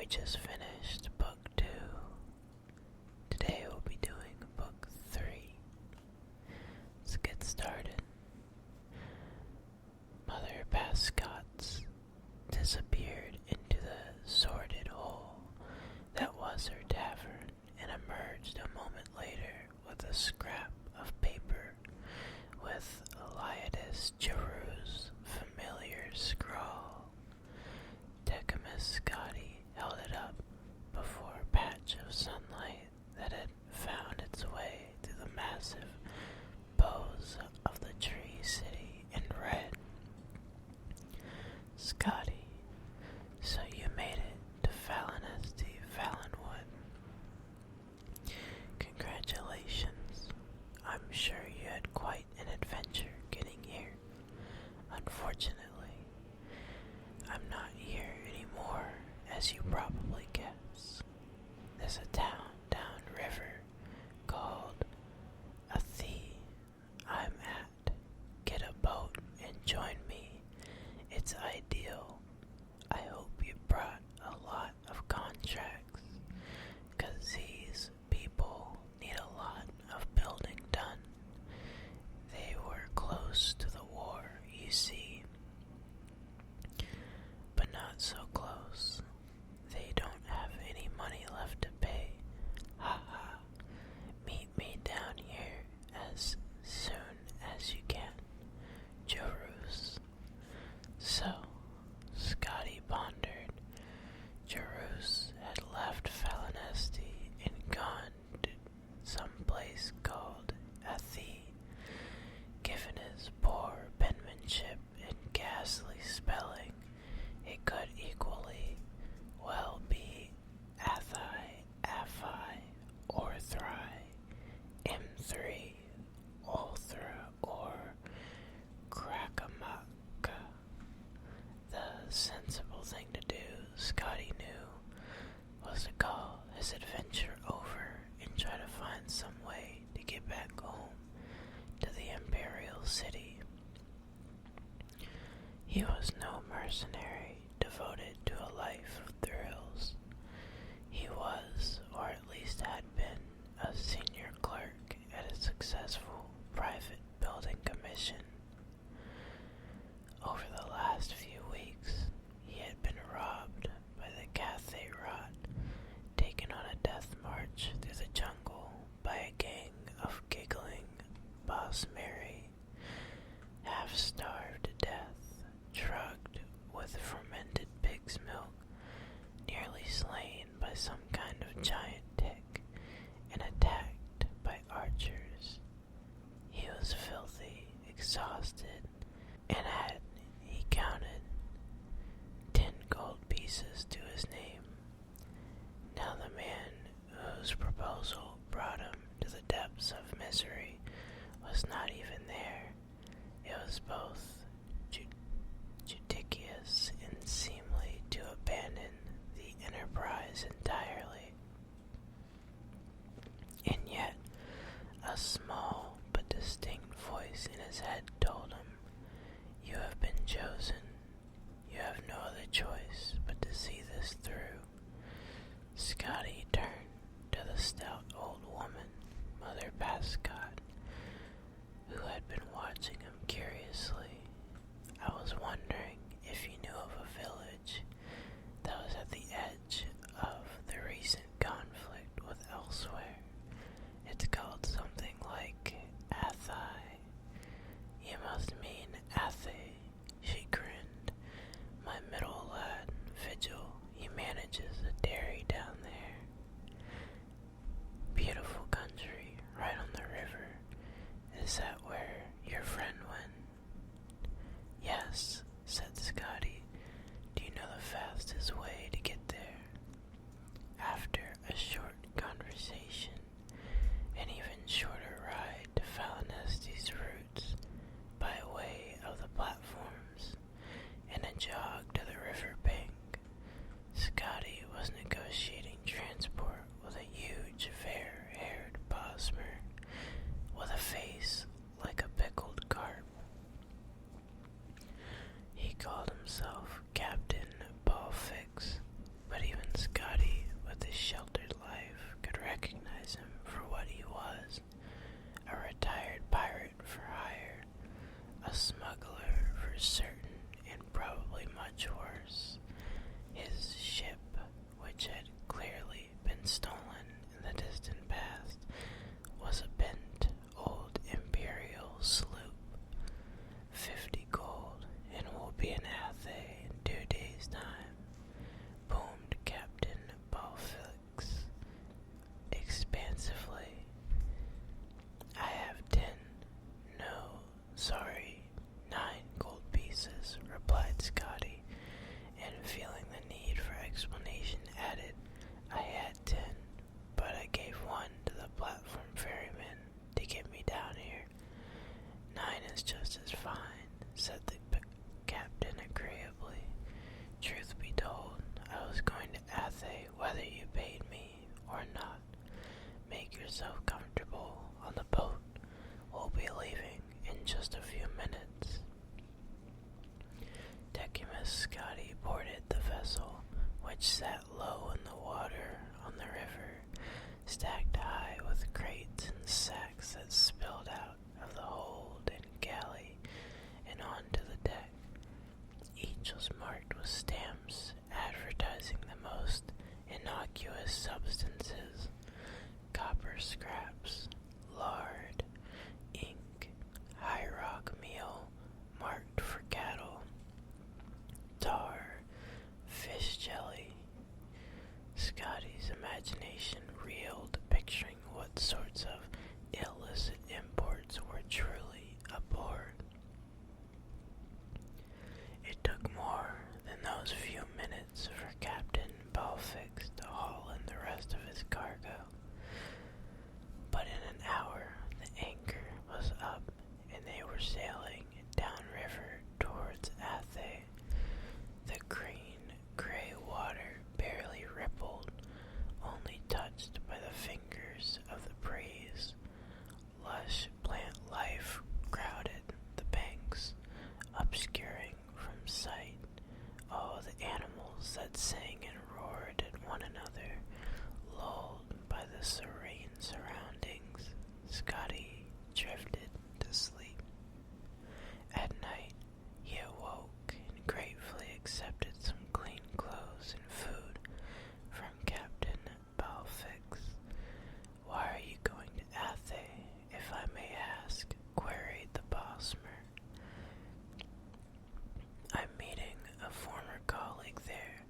just finished book 2. Today we'll be doing book 3. Let's get started. Mother Pascott's disappeared into the sordid hole that was her tavern and emerged a moment later with a scrap of paper with Eliadus Giroux's familiar scrawl. Decimus Scotti held it up before a patch of sunlight that had found its way through the massive boughs of the tree city and read, Scotti, so you made it to Falinesti Falinwood. Congratulations. I'm sure you had quite an adventure getting here. Unfortunately, I'm not here anymore, as you probably guess. There's a town downriver called Athee I'm at. Get a boat and join me. It's ideal. I hope you brought a lot of contracts, 'cause these people need a lot of building done. They were close to the war, you see, but not so close. They don't have any money left to pay. Ha ha. Meet me down here as soon as you can. Giroux. So, Scotti pondered. Giroux had left Falinesti and gone to some place called Athee. Given his poor penmanship and ghastly spelling, it could equally well be Athai, Aphi, or Thry, M3, Ulthra, or Krakamaka. The sensible thing to do, Scotti knew, was to call his adventure over and try to find some way to get back home to the Imperial City. He was no mercenary devoted to a life of thrills. He was, or at least had been, a senior clerk at a successful private building commission. Over the last few weeks, he had been robbed by the Cathay Rot, taken on a death march through the jungle by a gang of giggling Boss Mary, half-starved to death, drugged with fermented pig's milk, nearly slain by some kind of giant tick, and attacked by archers. He was filthy, exhausted, and had, he counted, 10 gold pieces to his name. Now the man whose proposal brought him to the depths of misery was not even there. It was both judicious and seemly to abandon the enterprise entirely. And yet, a small but distinct voice in his head told him, you have been chosen. You have no other choice but to see this through. Scotti turned to the stout old woman, Mother Pascott, who had been watching him curiously. I was wondering if you knew of a village that was at the edge of the recent conflict with elsewhere. It's called something like Athai. You must mean Athey, she grinned. My middle lad, Vigil, he manages a dairy down there. Beautiful country, right on the river. Is that where your friend went? Yes, said Scotti. Do you know the fastest way to get there? After a short conversation, an even shorter ride to Falinesti's roots by way of the platforms, and a jog to the river bank, Scotti was negotiating transport with a huge, fair-haired bosmer with a face like a pickled carp. He called himself Captain Belfix, but even Scotti certain and probably much worse. His ship, which had clearly been stolen in the distant past, was a bent old imperial sloop. 50 gold, and we'll be in Athe in 2 days' time, boomed Captain Belfix expansively. I have 10, no, sorry, 9 gold pieces, replied Scotty, and feeling the need for explanation added, I had 10, but I gave 1 to the platform ferryman to get me down here. 9 is just as fine, said the captain agreeably. Truth be told, I was going to Athe whether you paid me or not. Make yourself comfortable on the boat. We'll be leaving in just a few minutes. Decimus Scotty boarded the vessel, which sat low in the water on the river, stacked high with crates and sacks that spilled out of the hold and galley and onto the deck. Each was marked with stamps advertising the most innocuous substances: copper scraps, lard, ink, high rock meal marked for cattle, tar, fish jelly. Scotty's imagination reeled, picturing what sorts of illicit imports were truly aboard. It took more than those few minutes for Captain Belfix to haul in the rest of his cargo. But in an hour, the anchor was up and they were sailing downriver towards Athe. The green, gray water barely rippled, only touched by the fingers of the breeze. Lush plant life crowded the banks, obscuring from sight all the animals that sang and roared at one another. Lulled by the serene surroundings, Scotty drifted to sleep. At night, he awoke and gratefully accepted some clean clothes and food from Captain Belfix. Why are you going to Athe, if I may ask? Queried the Bosmer. I'm meeting a former colleague there.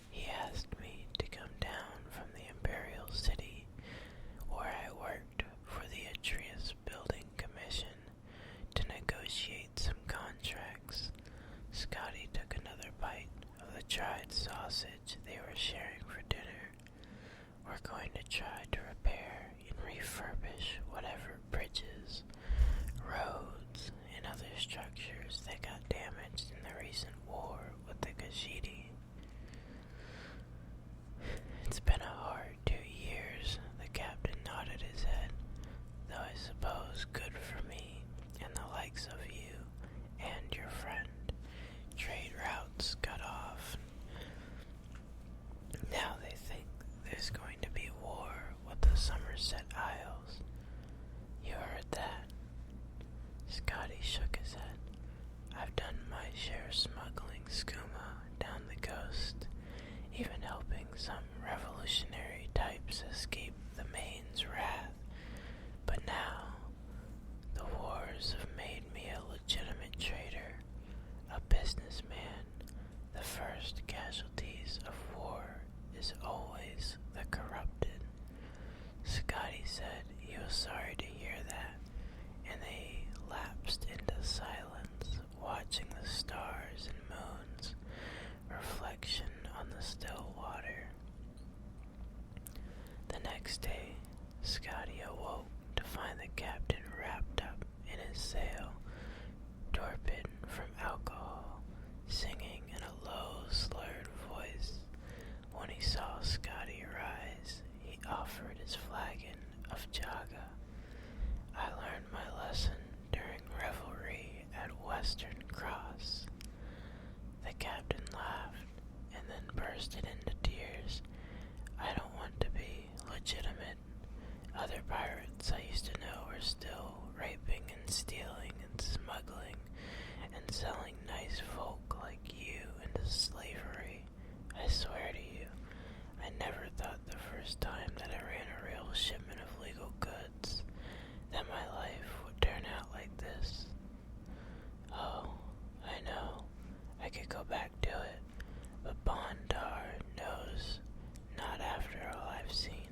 He asked me to come down from the Imperial City, where I worked for the Atreus Building Commission, to negotiate some contracts. Scotty took another bite of the dried sausage they were sharing for dinner. We're going to try to repair and refurbish whatever bridges, roads, and other structures that got damaged in the recent war with the Kashidi. It's been a hard 2 years, the captain nodded his head, though I suppose good for me and the likes of you and your friend. Trade routes cut off. Now they think there's going to be war with the Somerset Isles. You heard that? Scotty shook his head. I've done my share smuggling skooma down the coast, even helping some revolutionary types escape the Maine's wrath. But now, the wars have made me a legitimate trader, a businessman. The first casualties of war is always the corrupted. Scotty said he was sorry to hear that, and they lapsed into silence, watching the stars and moons reflection on the still water. The next day, Scotty awoke to find the captain wrapped up in his sail, torpid from alcohol, singing in a low, slurred voice. When he saw Scotty rise, he offered his flagon of Jaga. I learned my lesson during revelry at Western Cross. The captain laughed and then bursted into tears. I don't want to be legitimate. Other pirates I used to know are still raping and stealing and smuggling and selling nice folk like you into slavery. I swear to you, I never thought the first time that I ran a real shipment of legal goods that my life would turn out like this. Oh, I know, I could go back to it, but Bondar knows not after all I've seen.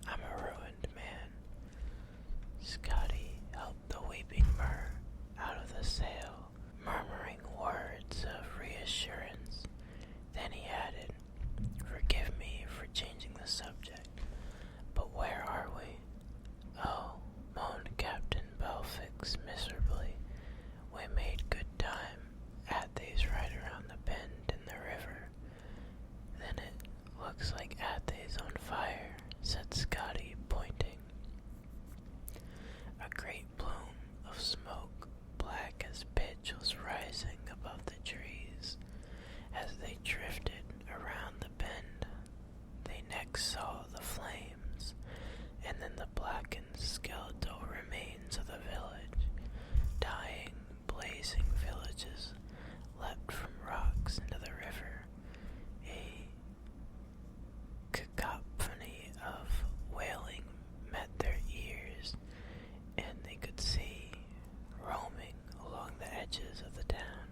I'm a ruined man. Scotty helped the weeping Myrrh out of the sail, murmuring words of reassurance. Then he added, "Forgive me for changing the subject, but where are we?" "Oh," moaned Captain Belfix miserably, "we made good time. Athay's right around the bend in the river." "Then it looks like Athay's on fire," said Scotty, pointing. A great plume of smoke, black as pitch, was rising above the trees. As they drifted around the bend, they next saw the flames, and then the blackened skeletal remains of the village. Dying, blazing villages leapt from rocks into the river. A cacophony of wailing met their ears, and they could see, roaming along the edges of the town,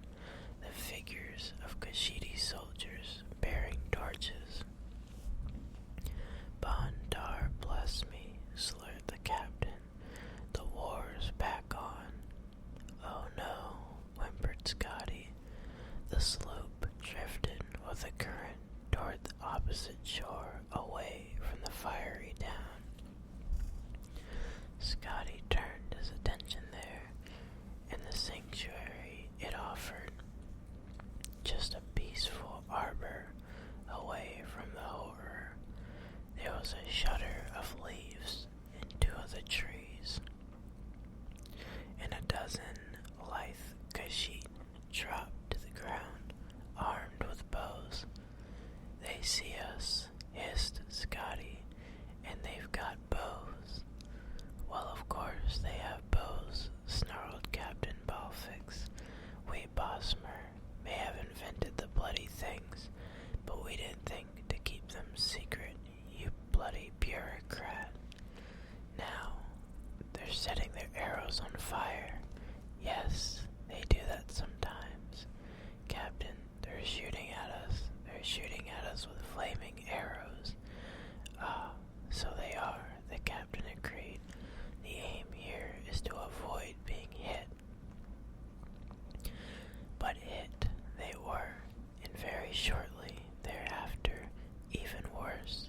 the figures of Kashidi soldiers bearing torches. "Bondar bless me," slurred the captain. "The war's back on." "Oh no," whimpered Scotty. The sloop drifted with the current toward the opposite shore, away from the fiery town. Scotty turned his attention there, and the sanctuary it offered, just a peaceful arbor away from the horror. There was a shudder of leaves in two of the trees, and a dozen lithe Kashid dropped to the ground, armed with bows. "They see us," hissed Scotty, "and they've got bows." "Well, of course they have bows," snarled Captain Belfix. "We Bosmer may have invented the bloody things, but we didn't think to keep them secret, you bloody bureaucrat. Now, they're setting their arrows on fire. Yes, they do that sometimes. Captain, they're shooting at us. They're shooting at us with flaming arrows." "Ah, so they are," the captain agreed. "The aim here is to avoid being hit." But hit they were, and very shortly thereafter, even worse.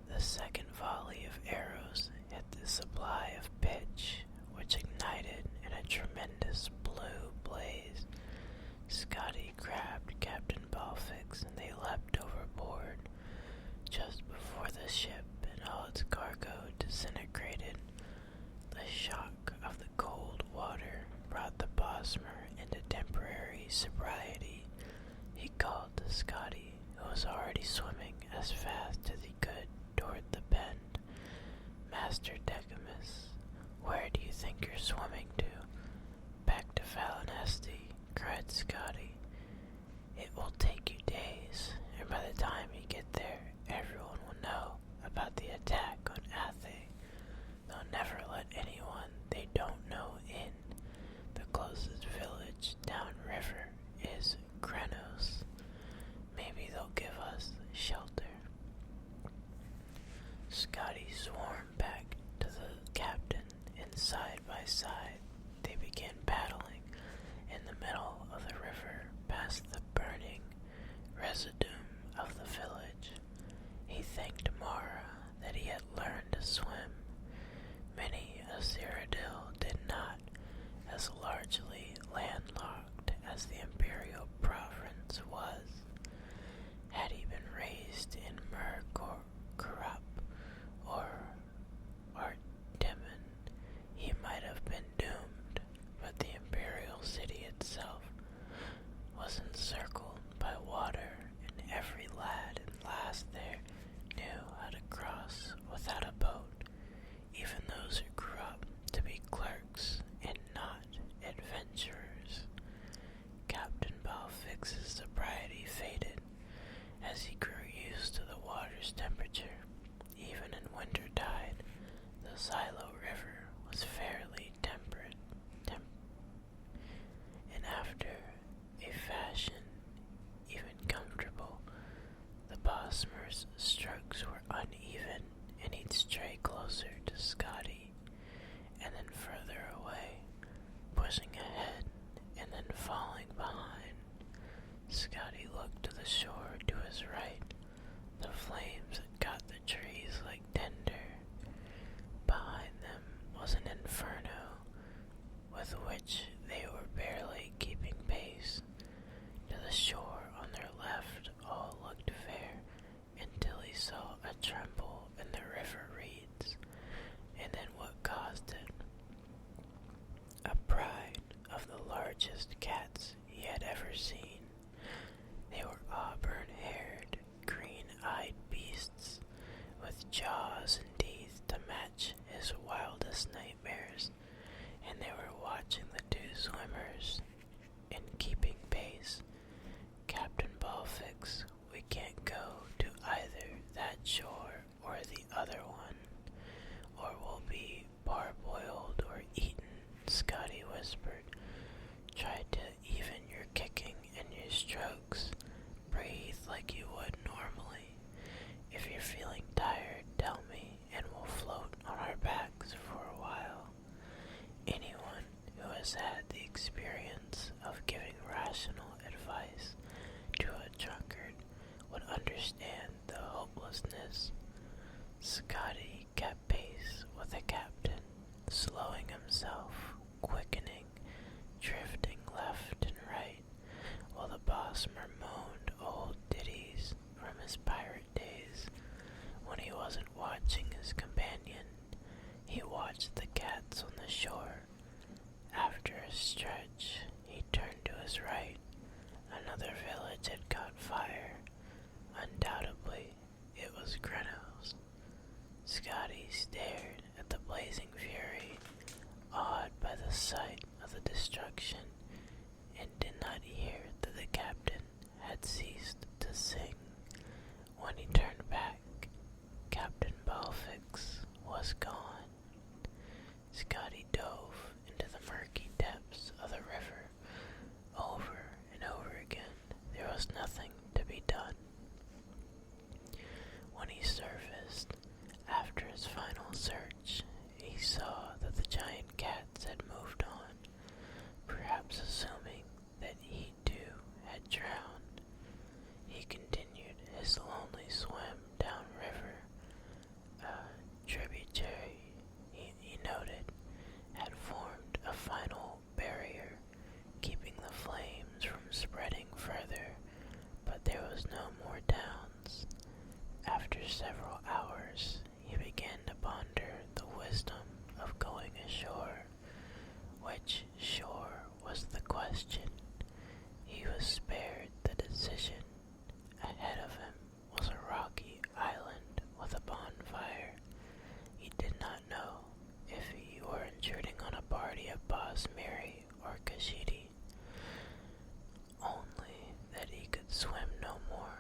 The second volley of arrows hit the supply of pitch, which ignited in a tremendous blue blaze. Scotty grabbed Captain Belfix, and they leapt overboard. Just before the ship and all its cargo disintegrated, the shock of the cold water brought the Bosmer into temporary sobriety. He called to Scotty, who was already swimming as fast as he could toward the bend. "Master Decamus, where do you think you're swimming to?" "Back to Valinesti," cried Scotty. "It will take you days, and by the time you get there, everyone will know about the attack on Athay. They'll never let anyone they don't know in. The closest village downriver is Krenos. Maybe they'll give us shelter." Scotty swarmed back to the captain, and side by side they began paddling in the middle of the river past the burning residuum of the village. He thanked Mara that he had learned to swim. Many a Cyrodiil did not, as largely landlocked as the imperial province was. Had he been raised in Murkorup or Artemin, he might have been doomed, but the imperial city itself was encircled by water, and every lad and lass there knew how to cross without a boat, even those who grew up to be clerks and not adventurers. sobriety faded as he grew used to the water's temperature. Even in wintertide, the Silo River was fairly temperate, and after a fashion even comfortable. The Bosmer's strokes were uneven, and he'd stray closer to Scotty, and then further away, pushing ahead, and then falling behind. Scotty looked to the shore to his right. The flames had got the trees like tinder. Behind them was an inferno, with which they were barely keeping pace. To the shore on their left all looked fair, until he saw a tremble in the river reeds, and then what caused it? A pride of the largest cats he had ever seen. They were auburn-haired, green-eyed beasts, with jaws and teeth to match his wildest nightmares, and they were watching the two swimmers and keeping pace. Captain Belfix, we can't go to either that shore or the other one, or we'll be parboiled or eaten, Scotty whispered. Try to even your kicking and your strokes. Breathe like you would normally. If you're feeling tired, tell me, and we'll float on our backs for a while. Anyone who has had the experience of giving rational advice to a drunkard would understand the hopelessness. Scotty kept pace with the captain, slowing himself, quickening, drifting left and right, while the Bosmer moaned old ditties from his pirate days. When he wasn't watching his companion, he watched the cats on the shore. After a stretch, he turned to his right. Another village had caught fire. Undoubtedly, it was Grenos. Scotty stared at the blazing fury, awed by the sight of the destruction, and did not hear that the captain had ceased to sing. When he turned back, Captain Belfix was gone. Scotty dove into the murky depths of the river. Over and over again, there was nothing to be done. When he surfaced, after his final search, he saw that the giant cats had moved on, perhaps assuming that he too had drowned. He continued his lonely swim downriver. A tributary, he noted, had formed a final barrier, keeping the flames from spreading further, but there was no more downs. After several hours, he began to ponder the wisdom of going ashore. Which shore was the question? He was spared the decision. Ahead of him was a rocky island with a bonfire. He did not know if he were intruding on a party of Bosmeri or Kashidi. Only that he could swim no more.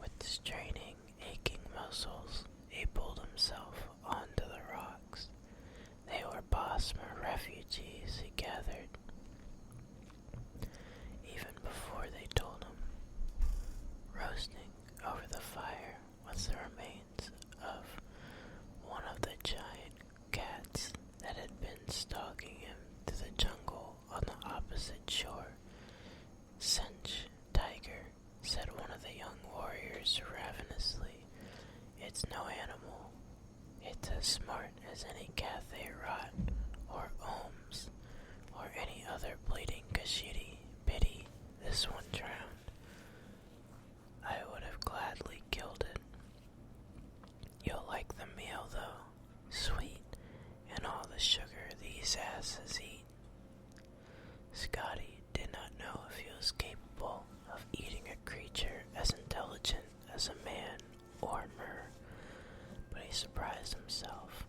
With straining, aching muscles, he pulled himself onto the rocks. They were Bosmer refugees, he gathered. Even before they told him, roasting over the fire was the remains of one of the giant cats that had been stalking him through the jungle on the opposite shore. Cinch, tiger, said one of the young warriors ravenously. It's no animal. It's as smart as any Cathay Rot, or Ohms, or any other bleeding Kashidi. Pity this one drowned. I would have gladly killed it. You'll like the meal, though. Sweet, and all the sugar these asses eat. Scotty did not know if he was capable of eating a creature as intelligent as a man or Mer, but he surprised himself,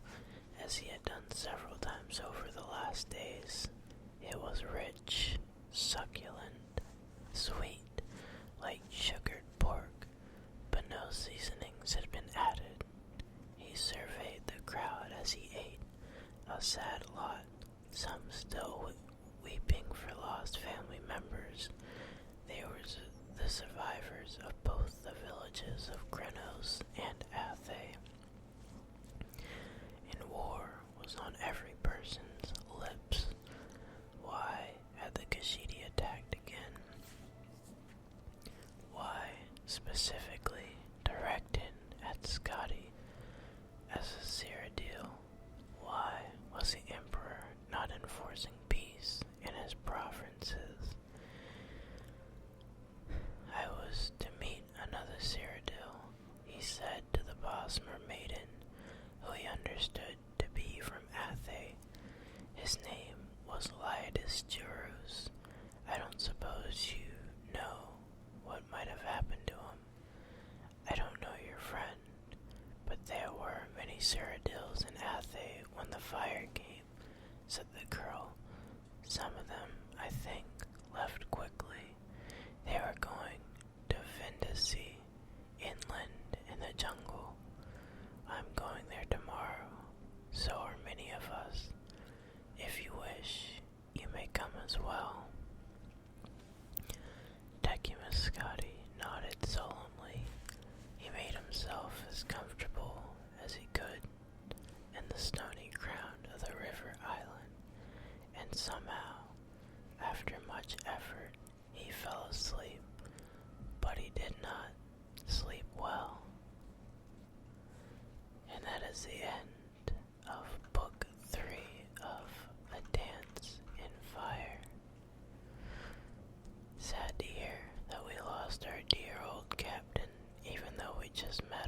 as he had done several times over the last days. It was rich, a sad lot, some still weeping for lost family members. They were the survivors of both the villages of Grenos and Athe. And war was on every person's lips. Why had the Kashidi attacked again? Why specifically directed at Scotty as a Cyrodiil? Why was the Emperor not enforcing peace in his provinces? I was to meet another Cyrodiil, he said to the boss mermaiden, who he understood to be from Athe. His name was Lyodis Jurus. I don't suppose you know what might have happened to him. I don't know your friend, but there were many Cyrodiils in Athe when the fire came, said the girl. Some of them, I think, left quickly. They were going to Vindisi, inland in the jungle. I'm going there tomorrow. So are many of us. If you wish, you may come as well. Decimus Scotty nodded solemnly. He made himself as comfortable as he could in the stony ground of the river island, and somehow, after much effort, he fell asleep, but he did not sleep well. And that is the end of Book 3 of A Dance in Fire. Sad to hear that we lost our dear old captain, even though we just met